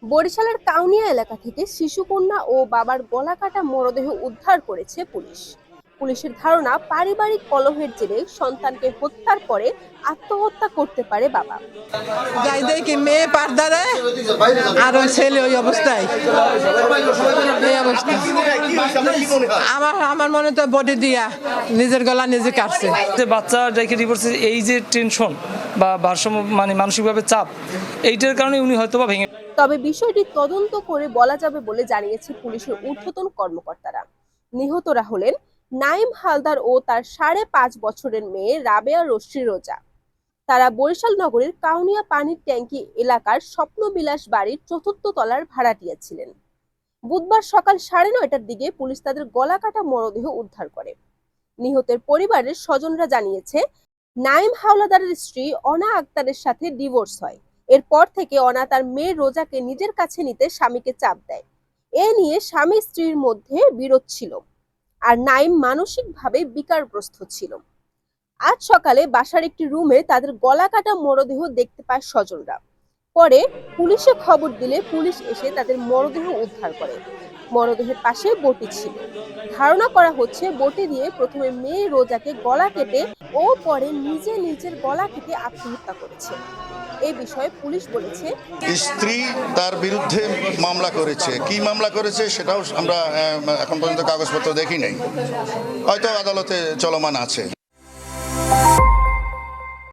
বরিশালের কাউনিয়া এলাকা থেকে শিশুকন্যা ও বাবার গলাকাটা মরদেহ উদ্ধার করেছে পুলিশ। পুলিশের ধারণা, পারিবারিক কলহের জেরে সন্তানকে হত্যার পরে আত্মহত্যা করতে পারে বাবা। যাই দেখি মেয়ে পারদারে আর ওই ছেলে ওই অবস্থায় এই অবস্থা। আমার মনে তো বডি দিয়া নিজের গলা নিজে কাটছে। যে বাচ্চা যাকে ডিভোর্সে এই যে টেনশন বা ভারসাম্য মানে মানসিকভাবে চাপ, এইটার কারণে উনি হয়তোবা ভেঙে। তবে বিষয়টি তদন্ত করে বলা যাবে বলে জানিয়েছে পুলিশের ঊর্ধ্বতন কর্মকর্তারা। নিহতরা হলেন নাইম হালদার ও তার 5.5 বছরের মেয়ে রাবেয়া রশ্মি রোজা। তারা বরিশাল নগরীর কাউনিয়া পানির ট্যাঙ্কি এলাকার স্বপ্নবিলাস বাড়ির 4র্থ তলার ভাড়াটিয়া ছিলেন। বুধবার সকাল 9:30টার দিকে পুলিশ তাদের গলাকাটা মরদেহ উদ্ধার করে। নিহতের পরিবারের স্বজনরা জানিয়েছে, নাইম হাওলাদারের স্ত্রী অনা আক্তারের সাথে ডিভোর্স হয়। এরপর থেকে অনা তার মেয়ে রোজাকে নিজের কাছে নিতে স্বামীকে চাপ দেয়। এ নিয়ে স্বামী স্ত্রীর মধ্যে বিরোধ ছিল, আর নাইম মানসিকভাবে বিকারগ্রস্ত ছিল। আজ সকালে বাসার একটি রুমে তাদের গলাকাটা মরদেহ দেখতে পায় স্বজনরা। পরে পুলিশে খবর দিলে পুলিশ এসে তাদের মরদেহ উদ্ধার করে। মরদেহের পাশে বটি ছিল। ধারণা করা হচ্ছে বটি দিয়ে প্রথমে মেয়ে রোজাকে গলা কেটে ও পরে নিজের গলা কেটে আত্মহত্যা করেছে। এই বিষয়ে পুলিশ বলেছে, স্ত্রী তার বিরুদ্ধে মামলা করেছে। কি মামলা করেছে সেটাও আমরা এখন পর্যন্ত কাগজপত্র দেখি নাই, হয়তো আদালতে চলমান আছে।